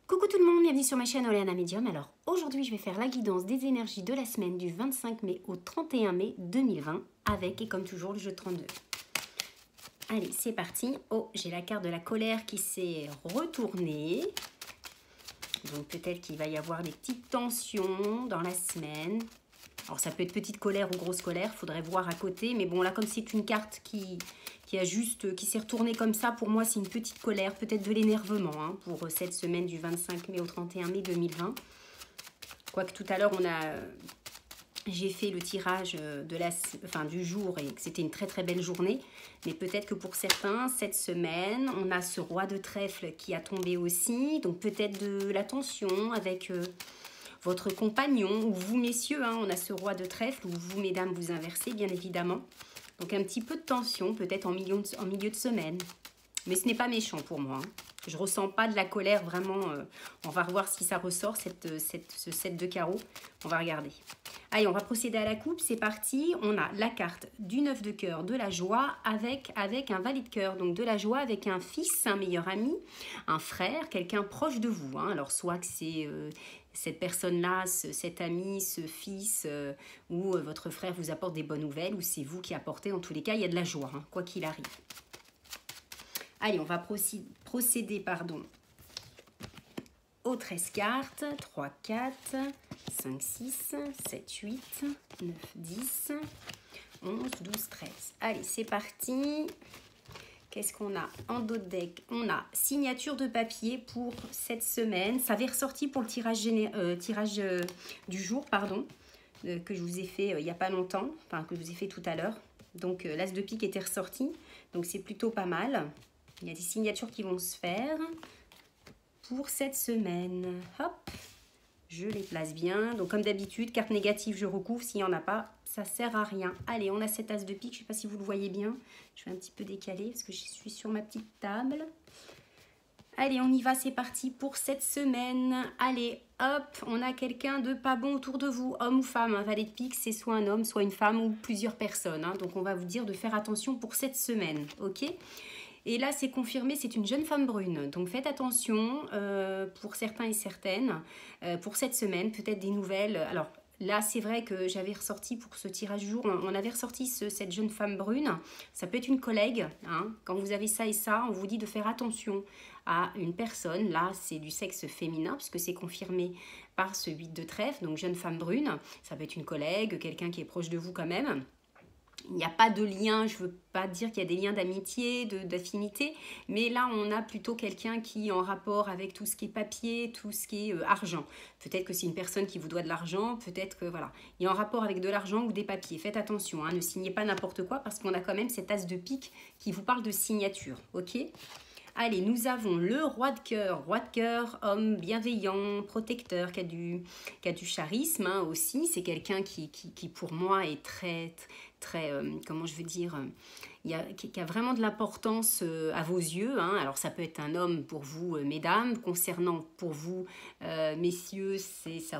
Coucou tout le monde, bienvenue sur ma chaîne Oleana Medium. Alors aujourd'hui je vais faire la guidance des énergies de la semaine du 25 mai au 31 mai 2020 avec et comme toujours le jeu 32. Allez c'est parti. Oh j'ai la carte de la colère qui s'est retournée. Donc peut-être qu'il va y avoir des petites tensions dans la semaine. Alors ça peut être petite colère ou grosse colère, faudrait voir à côté. Mais bon là comme c'est une carte qui s'est retournée comme ça, pour moi c'est une pettoute colère, peut-être de l'énervement hein, pour cette semaine du 25 mai au 31 mai 2020. Quoique tout à l'heure j'ai fait le tirage du jour et que c'était une très très belle journée. Mais peut-être que pour certains, cette semaine, on a ce roi de trèfle qui a tombé aussi. Donc peut-être de la tension avec votre compagnon ou vous messieurs. Hein, on a ce roi de trèfle ou vous mesdames vous inversez bien évidemment. Donc un petit peu de tension peut-être en milieu de semaine. Mais ce n'est pas méchant pour moi. Hein. Je ne ressens pas de la colère vraiment. On va revoir si ça ressort, ce 7 de carreau. On va regarder. Allez, on va procéder à la coupe. C'est parti. On a la carte du 9 de cœur, de la joie avec un valet de cœur. Donc de la joie avec un fils, un meilleur ami, un frère, quelqu'un proche de vous. Hein. Alors soit que c'est cette personne-là, cet ami, ce fils, ou votre frère vous apporte des bonnes nouvelles, ou c'est vous qui apportez. En tous les cas, il y a de la joie, hein, quoi qu'il arrive. Allez, on va procéder aux 13 cartes. 3, 4, 5, 6, 7, 8, 9, 10, 11, 12, 13. Allez, c'est parti. Qu'est-ce qu'on a en dos de deck? On a signature de papier pour cette semaine. Ça avait ressorti pour le tirage du jour, que je vous ai fait il n'y a pas longtemps, enfin que je vous ai fait tout à l'heure. Donc l'as de pique était ressorti, donc c'est plutôt pas mal. Il y a des signatures qui vont se faire pour cette semaine. Hop, je les place bien. Donc comme d'habitude, carte négative, je recouvre. S'il n'y en a pas, ça sert à rien. Allez, on a cette as de pique. Je ne sais pas si vous le voyez bien. Je vais un petit peu décaler parce que je suis sur ma petite table. Allez, on y va, c'est parti pour cette semaine. Allez, hop, on a quelqu'un de pas bon autour de vous, homme ou femme. Un valet de pique, c'est soit un homme, soit une femme ou plusieurs personnes. Hein. Donc on va vous dire de faire attention pour cette semaine, ok ? Et là, c'est confirmé, c'est une jeune femme brune. Donc, faites attention pour certains et certaines. Pour cette semaine, peut-être des nouvelles. Alors, là, c'est vrai que j'avais ressorti pour ce tirage du jour, on avait ressorti cette jeune femme brune. Ça peut être une collègue. Hein. Quand vous avez ça et ça, on vous dit de faire attention à une personne. Là, c'est du sexe féminin, puisque c'est confirmé par ce 8 de trèfle. Donc, jeune femme brune. Ça peut être une collègue, quelqu'un qui est proche de vous quand même. Il n'y a pas de lien, je ne veux pas dire qu'il y a des liens d'amitié, d'affinité, mais là on a plutôt quelqu'un qui est en rapport avec tout ce qui est papier, tout ce qui est argent. Peut-être que c'est une personne qui vous doit de l'argent, peut-être que voilà, il y a en rapport avec de l'argent ou des papiers. Faites attention, hein, ne signez pas n'importe quoi parce qu'on a quand même cette as de pique qui vous parle de signature, ok ? Allez, nous avons le roi de cœur, homme bienveillant, protecteur, qui a du charisme hein, aussi. C'est quelqu'un qui pour moi est très comment je veux dire, qui a vraiment de l'importance à vos yeux. Hein. Alors ça peut être un homme pour vous, mesdames. Concernant pour vous, messieurs, ça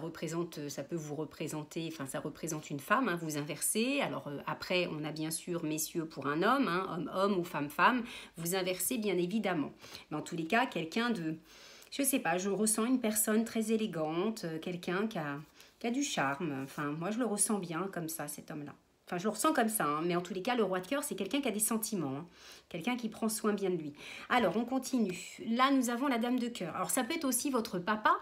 peut vous représenter, enfin ça représente une femme, hein, vous inversez. Alors après, on a bien sûr messieurs pour un homme, hein, homme ou femme, vous inversez bien évidemment. Mais en tous les cas, quelqu'un de, je sais pas, je ressens une personne très élégante, quelqu'un qui a du charme. Enfin, moi je le ressens bien comme ça, cet homme-là. Enfin, je le ressens comme ça, hein, mais en tous les cas, le roi de cœur, c'est quelqu'un qui a des sentiments, hein, quelqu'un qui prend soin bien de lui. Alors, on continue. Là, nous avons la dame de cœur. Alors, ça peut être aussi votre papa.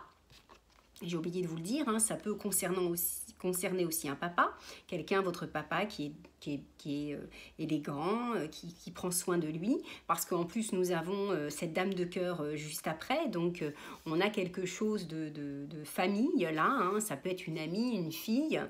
J'ai oublié de vous le dire, hein, ça peut concerner aussi un papa, quelqu'un, votre papa qui est élégant, qui prend soin de lui, parce qu'en plus nous avons cette dame de cœur juste après, donc on a quelque chose de famille là, hein, ça peut être une amie, une fille,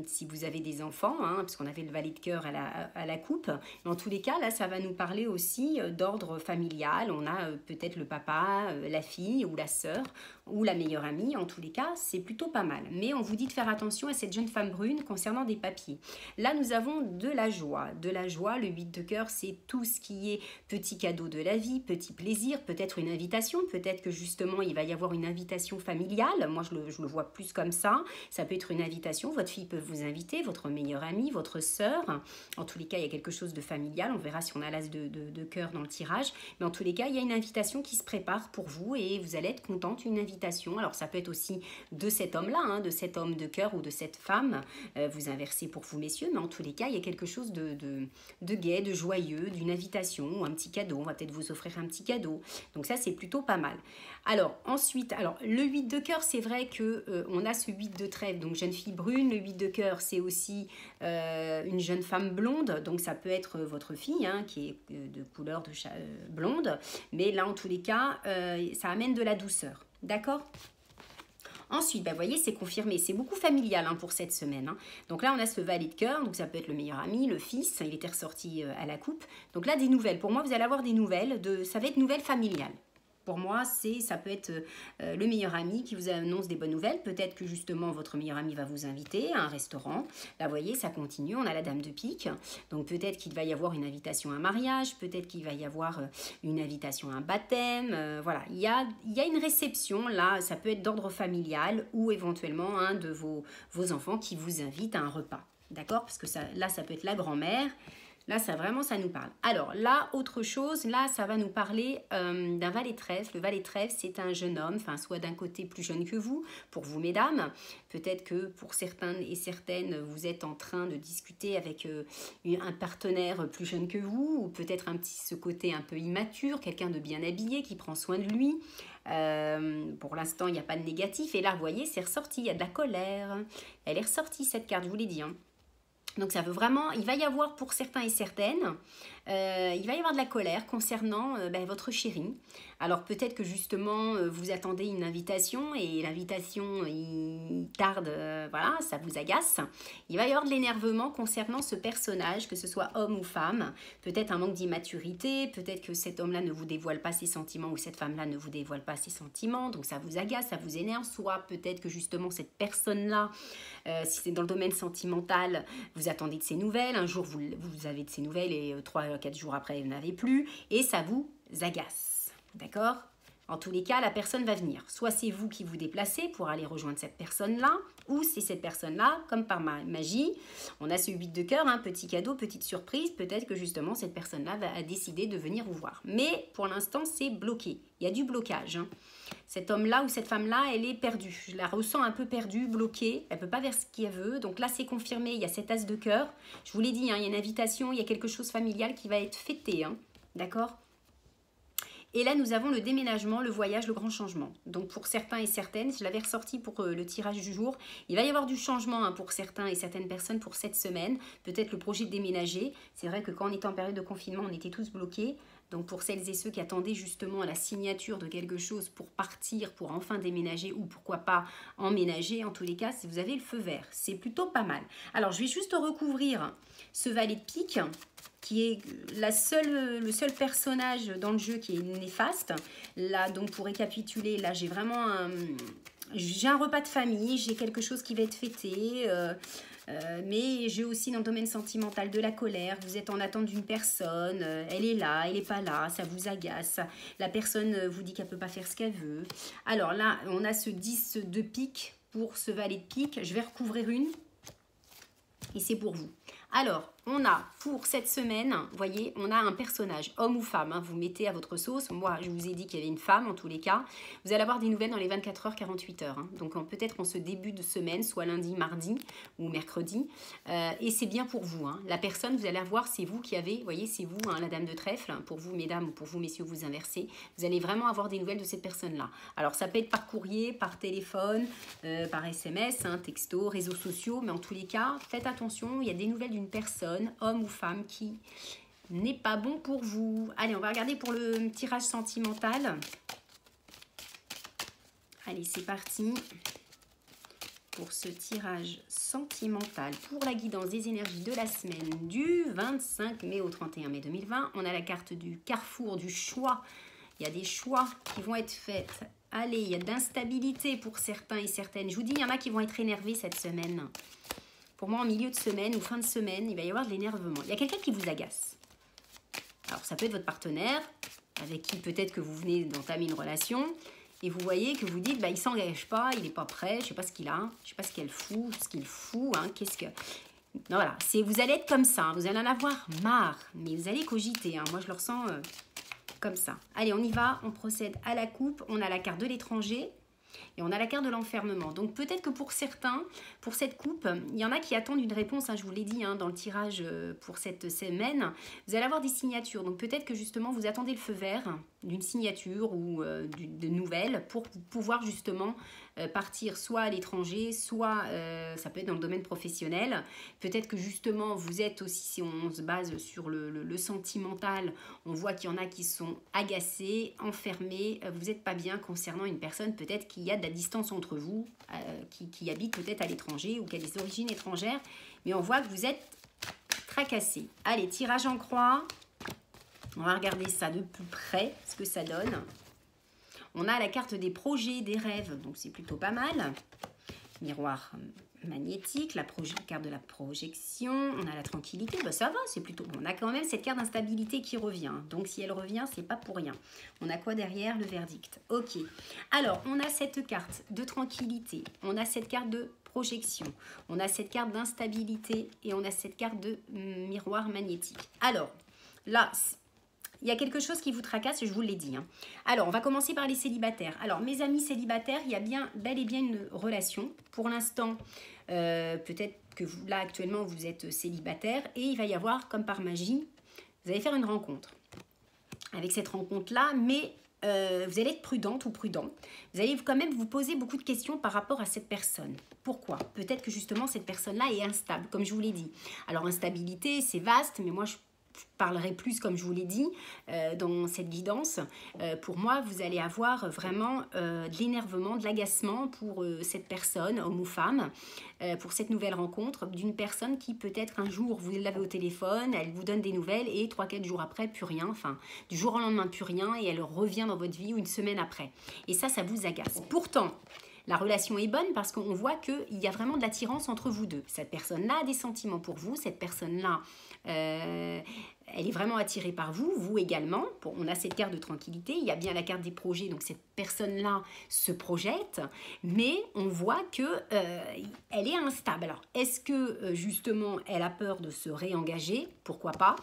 si vous avez des enfants, hein, parce qu'on avait le valet de cœur à la coupe, mais en tous les cas là ça va nous parler aussi d'ordre familial, on a peut-être le papa, la fille ou la sœur, ou la meilleure amie, en tous les cas, c'est plutôt pas mal. Mais on vous dit de faire attention à cette jeune femme brune concernant des papiers. Là, là, nous avons de la joie. De la joie, le 8 de cœur, c'est tout ce qui est petit cadeau de la vie, petit plaisir, peut-être une invitation, peut-être que justement, il va y avoir une invitation familiale. Moi, je le vois plus comme ça. Ça peut être une invitation, votre fille peut vous inviter, votre meilleure amie, votre sœur. En tous les cas, il y a quelque chose de familial. On verra si on a l'as de cœur dans le tirage. Mais en tous les cas, il y a une invitation qui se prépare pour vous et vous allez être contente, une invitation. Alors, ça peut être aussi de cet homme-là, hein, de cet homme de cœur ou de cette femme. Vous inversez pour vous, messieurs, mais en tous les cas, il y a quelque chose de gai, de joyeux, d'une invitation ou un petit cadeau. On va peut-être vous offrir un petit cadeau. Donc ça, c'est plutôt pas mal. Alors, ensuite, le 8 de cœur, c'est vrai que on a ce 8 de trèfle, donc jeune fille brune. Le 8 de cœur, c'est aussi une jeune femme blonde. Donc, ça peut être votre fille, hein, qui est de couleur blonde. Mais là, en tous les cas, ça amène de la douceur. D'accord ? Ensuite, vous voyez, c'est confirmé. C'est beaucoup familial hein, pour cette semaine. Hein. Donc là, on a ce valet de cœur. Donc ça peut être le meilleur ami, le fils. Il était ressorti à la coupe. Donc là, des nouvelles. Pour moi, vous allez avoir des nouvelles. Ça va être nouvelles familiales. Pour moi, ça peut être le meilleur ami qui vous annonce des bonnes nouvelles. Peut-être que justement, votre meilleur ami va vous inviter à un restaurant. Là, vous voyez, ça continue. On a la dame de pique. Donc, peut-être qu'il va y avoir une invitation à un mariage. Peut-être qu'il va y avoir une invitation à un baptême. Voilà, il y a une réception. Là, ça peut être d'ordre familial ou éventuellement un de vos enfants qui vous invite à un repas. D'accord? Parce que là, ça peut être la grand-mère. Là, ça nous parle. Alors là, autre chose, là, ça va nous parler d'un valet de trèfle. Le valet de trèfle, c'est un jeune homme, enfin, soit d'un côté plus jeune que vous, pour vous, mesdames. Peut-être que pour certains et certaines, vous êtes en train de discuter avec un partenaire plus jeune que vous, ou peut-être ce côté un peu immature, quelqu'un de bien habillé qui prend soin de lui. Pour l'instant, il n'y a pas de négatif. Et là, vous voyez, c'est ressorti, il y a de la colère. Elle est ressortie, cette carte, je vous l'ai dit, hein. Donc ça veut vraiment, il va y avoir pour certains et certaines, il va y avoir de la colère concernant votre chéri. Alors peut-être que justement vous attendez une invitation et l'invitation il tarde, voilà, ça vous agace. Il va y avoir de l'énervement concernant ce personnage, que ce soit homme ou femme. Peut-être un manque d'immaturité, peut-être que cet homme-là ne vous dévoile pas ses sentiments ou cette femme-là ne vous dévoile pas ses sentiments. Donc ça vous agace, ça vous énerve. Soit peut-être que justement cette personne-là, si c'est dans le domaine sentimental, vous attendez de ses nouvelles, un jour vous avez de ses nouvelles et 3-4 jours après vous n'avez plus et ça vous agace, d'accord? En tous les cas, la personne va venir. Soit c'est vous qui vous déplacez pour aller rejoindre cette personne-là, ou c'est cette personne-là, comme par magie. On a ce 8 de cœur, un petit cadeau, petite surprise. Peut-être que justement cette personne-là va décider de venir vous voir. Mais pour l'instant, c'est bloqué. Il y a du blocage. Hein. Cet homme-là ou cette femme-là, elle est perdue. Je la ressens un peu perdue, bloquée. Elle ne peut pas vers ce qu'elle veut. Donc là, c'est confirmé. Il y a cet as de cœur. Je vous l'ai dit, hein, il y a une invitation, il y a quelque chose familial qui va être fêté. Hein, d'accord ? Et là, nous avons le déménagement, le voyage, le grand changement. Donc, pour certains et certaines, je l'avais ressorti pour le tirage du jour. Il va y avoir du changement hein, pour certains et certaines personnes pour cette semaine. Peut-être le projet de déménager. C'est vrai que quand on était en période de confinement, on était tous bloqués. Donc, pour celles et ceux qui attendaient justement la signature de quelque chose pour partir, pour enfin déménager ou pourquoi pas emménager, en tous les cas, si vous avez le feu vert, c'est plutôt pas mal. Alors, je vais juste recouvrir ce valet de pique qui est le seul personnage dans le jeu qui est néfaste. Là, donc pour récapituler, là j'ai vraiment j'ai un repas de famille, j'ai quelque chose qui va être fêté, mais j'ai aussi dans le domaine sentimental de la colère. Vous êtes en attente d'une personne, elle est là, elle n'est pas là, ça vous agace. La personne vous dit qu'elle ne peut pas faire ce qu'elle veut. Alors là, on a ce 10 de pique pour ce valet de pique. Je vais recouvrir une et c'est pour vous. Alors, on a pour cette semaine, vous voyez, on a un personnage, homme ou femme, hein, vous mettez à votre sauce. Moi, je vous ai dit qu'il y avait une femme en tous les cas. Vous allez avoir des nouvelles dans les 24 heures, 48 heures. Hein. Donc, peut-être en ce début de semaine, soit lundi, mardi ou mercredi. Et c'est bien pour vous. Hein. La personne, vous allez voir, c'est vous qui avez, vous voyez, c'est vous, hein, la dame de trèfle. Pour vous, mesdames, ou pour vous, messieurs, vous inversez. Vous allez vraiment avoir des nouvelles de cette personne-là. Alors, ça peut être par courrier, par téléphone, par SMS, hein, texto, réseaux sociaux. Mais en tous les cas, faites attention, il y a des nouvelles d'une personne, homme ou femme, qui n'est pas bon pour vous. Allez, on va regarder pour le tirage sentimental. Allez, c'est parti pour ce tirage sentimental pour la guidance des énergies de la semaine du 25 mai au 31 mai 2020. On a la carte du carrefour, du choix. Il y a des choix qui vont être faits. Allez, il y a d'instabilité pour certains et certaines. Je vous dis, il y en a qui vont être énervés cette semaine. Pour moi, en milieu de semaine ou fin de semaine, il va y avoir de l'énervement. Il y a quelqu'un qui vous agace. Alors, ça peut être votre partenaire, avec qui peut-être que vous venez d'entamer une relation, et vous voyez que vous dites, bah, il ne s'engage pas, il n'est pas prêt, je ne sais pas ce qu'il a, je ne sais pas ce qu'il fout, hein, qu'est-ce que... Non, voilà, vous allez être comme ça, hein, vous allez en avoir marre, mais vous allez cogiter, hein, moi je le ressens comme ça. Allez, on y va, on procède à la coupe, on a la carte de l'étranger, et on a la carte de l'enfermement. Donc peut-être que pour certains, pour cette coupe, il y en a qui attendent une réponse, hein, je vous l'ai dit dans le tirage pour cette semaine. Vous allez avoir des signatures. Donc peut-être que justement vous attendez le feu vert d'une signature ou de nouvelles pour pouvoir justement partir soit à l'étranger, soit ça peut être dans le domaine professionnel. Peut-être que justement vous êtes aussi, si on se base sur le sentimental, on voit qu'il y en a qui sont agacés, enfermés, vous n'êtes pas bien concernant une personne peut-être qu'il y a de la distance entre vous, qui habite peut-être à l'étranger ou qui a des origines étrangères, mais on voit que vous êtes tracassé. Allez, tirage en croix. On va regarder ça de plus près, ce que ça donne. On a la carte des projets, des rêves, donc c'est plutôt pas mal. Miroir magnétique, la carte de la projection, on a la tranquillité, ben ça va, c'est plutôt bon. On a quand même cette carte d'instabilité qui revient, donc si elle revient, c'est pas pour rien. On a quoi derrière? Le verdict. Ok, alors on a cette carte de tranquillité, on a cette carte de projection, on a cette carte d'instabilité et on a cette carte de miroir magnétique. Alors, là, il y a quelque chose qui vous tracasse, je vous l'ai dit. Hein. Alors, on va commencer par les célibataires. Alors, mes amis célibataires, il y a bel et bien une relation. Pour l'instant, peut-être que vous, là, actuellement, vous êtes célibataire. Et il va y avoir, comme par magie, vous allez faire une rencontre. Avec cette rencontre-là, mais vous allez être prudente ou prudent. Vous allez quand même vous poser beaucoup de questions par rapport à cette personne. Pourquoi? Peut-être que justement, cette personne-là est instable, comme je vous l'ai dit. Alors, instabilité, c'est vaste, mais moi, je parlerai plus, comme je vous l'ai dit, dans cette guidance. Pour moi, vous allez avoir vraiment de l'énervement, de l'agacement pour cette personne, homme ou femme, pour cette nouvelle rencontre d'une personne qui peut-être un jour, vous l'avez au téléphone, elle vous donne des nouvelles et 3-4 jours après, plus rien. Enfin, du jour au lendemain, plus rien et elle revient dans votre vie ou une semaine après. Et ça vous agace. Pourtant, la relation est bonne parce qu'on voit qu'il y a vraiment de l'attirance entre vous deux. Cette personne-là a des sentiments pour vous, cette personne-là, elle est vraiment attirée par vous, vous également. Bon, on a cette carte de tranquillité, il y a bien la carte des projets, donc cette personne-là se projette, mais on voit que elle est instable. Alors, est-ce que justement elle a peur de se réengager? Pourquoi pas?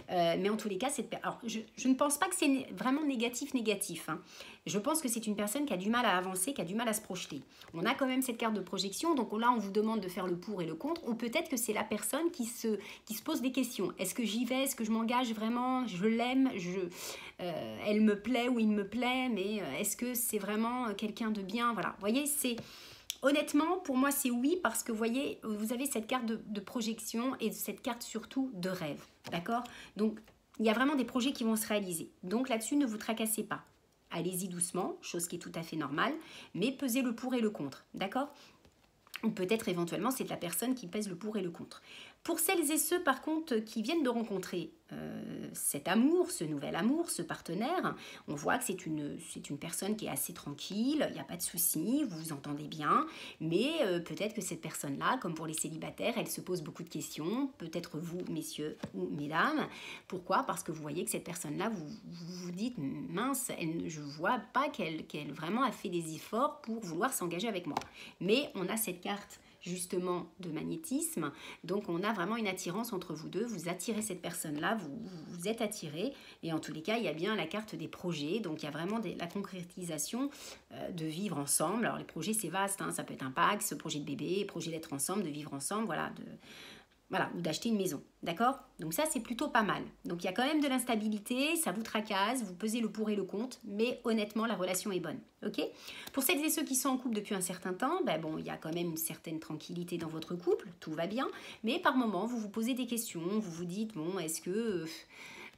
Mais en tous les cas, alors, je ne pense pas que c'est vraiment négatif. Hein. Je pense que c'est une personne qui a du mal à avancer, qui a du mal à se projeter. On a quand même cette carte de projection, donc là on vous demande de faire le pour et le contre, ou peut-être que c'est la personne qui se pose des questions. Est-ce que j'y vais? Est-ce que je m'engage vraiment? Je l'aime? Elle me plaît ou il me plaît? Mais est-ce que c'est vraiment quelqu'un de bien? Voilà, vous voyez, honnêtement, pour moi, c'est oui, parce que vous voyez, vous avez cette carte de projection et cette carte surtout de rêve, d'accord? Donc, il y a vraiment des projets qui vont se réaliser. Donc là-dessus, ne vous tracassez pas. Allez-y doucement, chose qui est tout à fait normale, mais pesez le pour et le contre, d'accord? Ou peut-être éventuellement, c'est la personne qui pèse le pour et le contre. Pour celles et ceux, par contre, qui viennent de rencontrer cet amour, ce nouvel amour, ce partenaire, on voit que c'est une personne qui est assez tranquille, il n'y a pas de souci, vous vous entendez bien, mais peut-être que cette personne-là, comme pour les célibataires, elle se pose beaucoup de questions, peut-être vous, messieurs ou mesdames. Pourquoi? Parce que vous voyez que cette personne-là, vous dites, mince, je ne vois pas qu'elle vraiment a fait des efforts pour vouloir s'engager avec moi. Mais on a cette carte justement de magnétisme, donc on a vraiment une attirance entre vous deux, vous attirez cette personne-là, vous êtes attirés, et en tous les cas, il y a bien la carte des projets, donc il y a vraiment la concrétisation de vivre ensemble. Alors les projets, c'est vaste, hein, ça peut être un Pacs, ce projet de bébé, projet d'être ensemble, de vivre ensemble, voilà, ou d'acheter une maison, d'accord? Donc ça, c'est plutôt pas mal. Donc il y a quand même de l'instabilité, ça vous tracasse, vous pesez le pour et le contre, mais honnêtement, la relation est bonne, ok? Pour celles et ceux qui sont en couple depuis un certain temps, bon, il y a quand même une certaine tranquillité dans votre couple, tout va bien, mais par moments, vous vous posez des questions, vous vous dites, bon, est-ce que...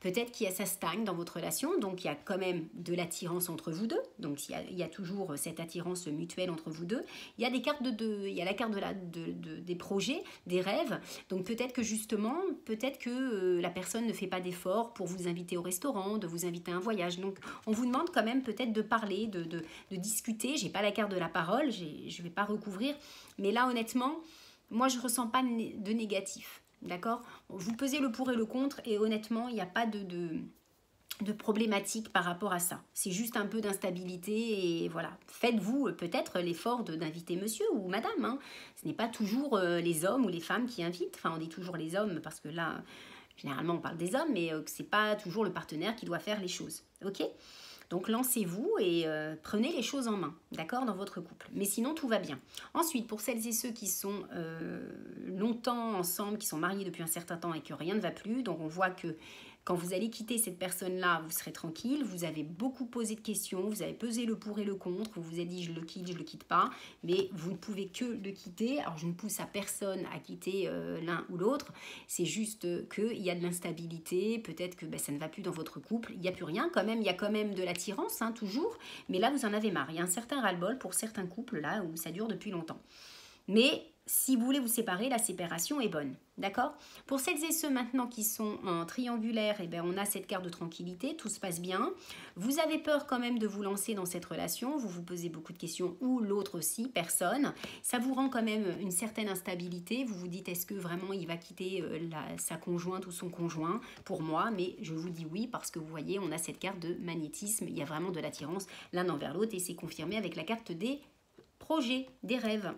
Peut-être qu'il y a ça stagne dans votre relation, donc il y a quand même de l'attirance entre vous deux. Donc il y a toujours cette attirance mutuelle entre vous deux. Il y a des cartes il y a la carte des projets, des rêves. Donc peut-être que justement, la personne ne fait pas d'effort pour vous inviter au restaurant, de vous inviter à un voyage. Donc on vous demande quand même peut-être de parler, de discuter. J'ai pas la carte de la parole, je vais pas recouvrir. Mais là honnêtement, moi je ne ressens pas de négatif, d'accord? Vous pesez le pour et le contre et honnêtement, il n'y a pas de problématique par rapport à ça. C'est juste un peu d'instabilité et voilà. Faites-vous peut-être l'effort d'inviter monsieur ou madame. Hein. Ce n'est pas toujours les hommes ou les femmes qui invitent. Enfin, on dit toujours les hommes parce que là, généralement, on parle des hommes, mais ce n'est pas toujours le partenaire qui doit faire les choses. Ok ? Donc lancez-vous et prenez les choses en main, d'accord, dans votre couple. Mais sinon, tout va bien. Ensuite, pour celles et ceux qui sont longtemps ensemble, qui sont mariés depuis un certain temps et que rien ne va plus, donc on voit que quand vous allez quitter cette personne-là, vous serez tranquille, vous avez beaucoup posé de questions, vous avez pesé le pour et le contre, vous vous êtes dit je le quitte pas, mais vous ne pouvez que le quitter. Alors je ne pousse à personne à quitter l'un ou l'autre, c'est juste qu'il y a de l'instabilité, peut-être que ça ne va plus dans votre couple, il n'y a plus rien quand même, il y a quand même de l'attirance, hein, toujours, mais là vous en avez marre. Il y a un certain ras-le-bol pour certains couples là où ça dure depuis longtemps. Mais si vous voulez vous séparer, la séparation est bonne. D'accord? Pour celles et ceux maintenant qui sont en triangulaire, eh bien, on a cette carte de tranquillité, tout se passe bien. Vous avez peur quand même de vous lancer dans cette relation, vous vous posez beaucoup de questions, ou l'autre aussi, personne. Ça vous rend quand même une certaine instabilité. Vous vous dites, est-ce que vraiment il va quitter sa conjointe ou son conjoint? Pour moi, mais je vous dis oui, parce que vous voyez, on a cette carte de magnétisme, il y a vraiment de l'attirance l'un envers l'autre, et c'est confirmé avec la carte des projets, des rêves.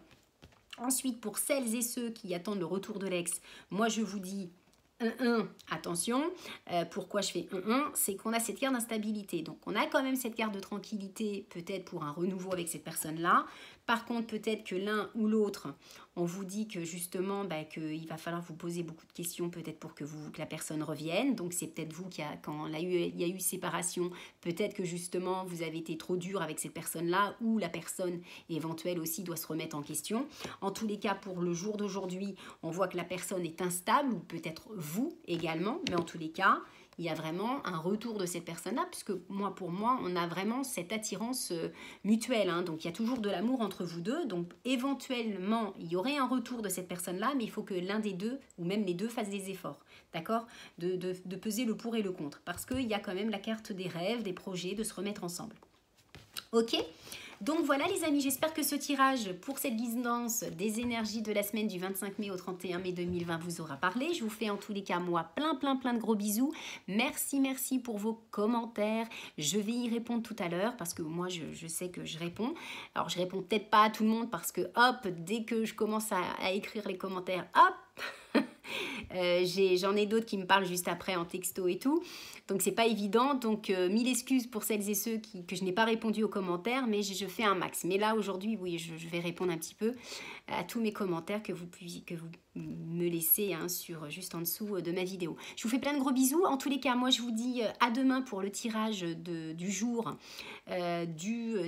Ensuite, pour celles et ceux qui attendent le retour de l'ex, moi je vous dis 1-1, attention. Pourquoi je fais 1-1? C'est qu'on a cette carte d'instabilité. Donc on a quand même cette carte de tranquillité, peut-être pour un renouveau avec cette personne-là. Par contre, peut-être que l'un ou l'autre, on vous dit que justement, qu'il va falloir vous poser beaucoup de questions, peut-être pour que la personne revienne. Donc c'est peut-être vous quand il y a eu séparation, peut-être que justement vous avez été trop dur avec cette personne-là, ou la personne éventuelle aussi doit se remettre en question. En tous les cas, pour le jour d'aujourd'hui, on voit que la personne est instable, ou peut-être vous également, mais en tous les cas, il y a vraiment un retour de cette personne-là, puisque pour moi, on a vraiment cette attirance mutuelle. Hein, donc, il y a toujours de l'amour entre vous deux. Donc, éventuellement, il y aurait un retour de cette personne-là, mais il faut que l'un des deux, ou même les deux, fassent des efforts. D'accord, de peser le pour et le contre. Parce qu'il y a quand même la carte des rêves, des projets, de se remettre ensemble. Ok ? Donc voilà les amis, j'espère que ce tirage pour cette guidance des énergies de la semaine du 25 mai au 31 mai 2020 vous aura parlé. Je vous fais en tous les cas moi plein de gros bisous. Merci pour vos commentaires. Je vais y répondre tout à l'heure parce que moi je sais que je réponds. Alors je réponds peut-être pas à tout le monde parce que hop, dès que je commence à écrire les commentaires, hop j'en ai d'autres qui me parlent juste après en texto et tout, donc c'est pas évident, donc 1000 excuses pour celles et ceux que je n'ai pas répondu aux commentaires, mais je fais un max. Mais là aujourd'hui oui, je vais répondre un petit peu à tous mes commentaires que vous me laissez hein, juste en dessous de ma vidéo. Je vous fais plein de gros bisous. En tous les cas, moi je vous dis à demain pour le tirage du jour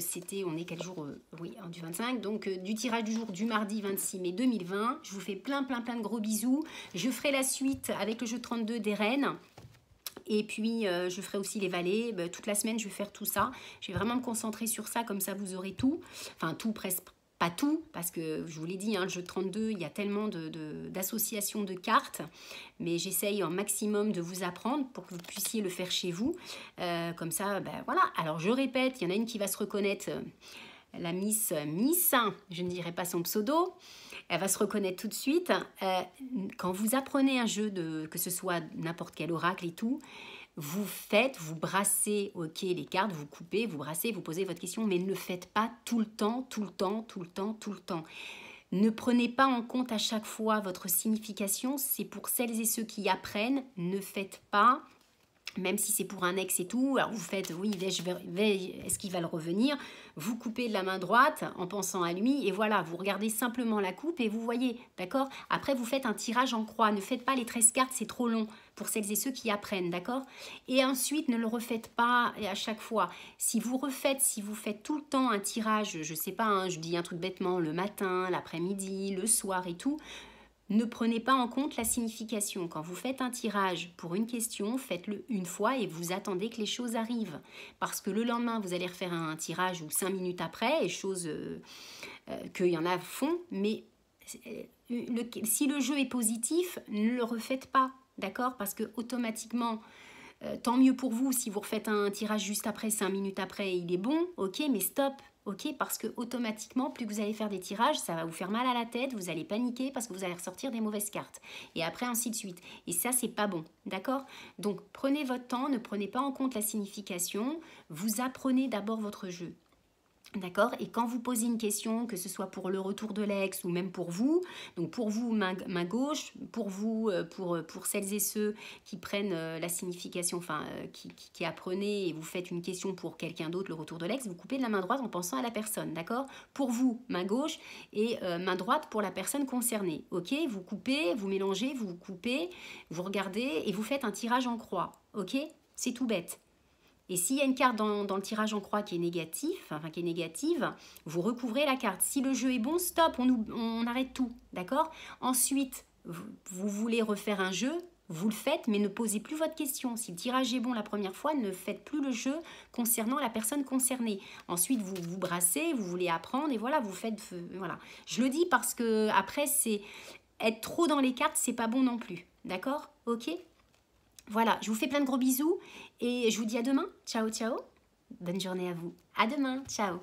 c'était, on est quel jour oui, du 25, donc du tirage du jour du mardi 26 mai 2020. Je vous fais plein de gros bisous. Je ferai la suite avec le jeu 32 des reines. Et puis, je ferai aussi les valets. Toute la semaine, je vais faire tout ça. Je vais vraiment me concentrer sur ça, comme ça, vous aurez tout. Enfin, tout, presque pas tout, parce que je vous l'ai dit, hein, le jeu 32, il y a tellement d'associations de cartes. Mais j'essaye un maximum de vous apprendre pour que vous puissiez le faire chez vous. Comme ça, voilà. Alors, je répète, il y en a une qui va se reconnaître, la Miss, je ne dirai pas son pseudo. Elle va se reconnaître tout de suite. Quand vous apprenez un jeu, que ce soit n'importe quel oracle et tout, vous brassez, ok, les cartes, vous coupez, vous brassez, vous posez votre question, mais ne le faites pas tout le temps. Ne prenez pas en compte à chaque fois votre signification. C'est pour celles et ceux qui apprennent. Ne faites pas, même si c'est pour un ex et tout, alors vous faites, oui, est-ce qu'il va le revenir? Vous coupez de la main droite en pensant à lui, et voilà, vous regardez simplement la coupe et vous voyez, d'accord? Après, vous faites un tirage en croix, ne faites pas les 13 cartes, c'est trop long pour celles et ceux qui apprennent, d'accord? Et ensuite, ne le refaites pas à chaque fois. Si vous faites tout le temps un tirage, je sais pas, hein, je dis un truc bêtement, le matin, l'après-midi, le soir et tout, ne prenez pas en compte la signification. Quand vous faites un tirage pour une question, faites-le une fois et vous attendez que les choses arrivent. Parce que le lendemain, vous allez refaire un tirage ou 5 minutes après, et choses qu'il y en a font, mais si le jeu est positif, ne le refaites pas, d'accord? Parce que automatiquement, tant mieux pour vous si vous refaites un tirage juste après, 5 minutes après, il est bon, ok, mais stop. ok? Parce que automatiquement, plus que vous allez faire des tirages, ça va vous faire mal à la tête, vous allez paniquer parce que vous allez ressortir des mauvaises cartes. Et après, ainsi de suite. Et ça, c'est pas bon, d'accord? Donc, prenez votre temps, ne prenez pas en compte la signification, vous apprenez d'abord votre jeu. D'accord? Et quand vous posez une question, que ce soit pour le retour de l'ex ou même pour vous, donc pour vous, main gauche, pour vous, pour celles et ceux qui prennent la signification, enfin, qui apprenez et vous faites une question pour quelqu'un d'autre, le retour de l'ex, vous coupez de la main droite en pensant à la personne, d'accord? Pour vous, main gauche et main droite pour la personne concernée, ok? Vous coupez, vous mélangez, vous coupez, vous regardez et vous faites un tirage en croix, ok? C'est tout bête. Et s'il y a une carte dans le tirage en croix qui est négative, vous recouvrez la carte. Si le jeu est bon, stop, on arrête tout, d'accord? Ensuite, vous voulez refaire un jeu, vous le faites, mais ne posez plus votre question. Si le tirage est bon la première fois, ne faites plus le jeu concernant la personne concernée. Ensuite, vous vous brassez, vous voulez apprendre, et voilà, vous faites... Voilà. Je le dis parce que après, c'est être trop dans les cartes, c'est pas bon non plus, d'accord? Ok? Voilà, je vous fais plein de gros bisous et je vous dis à demain. Ciao, ciao. Bonne journée à vous. À demain. Ciao.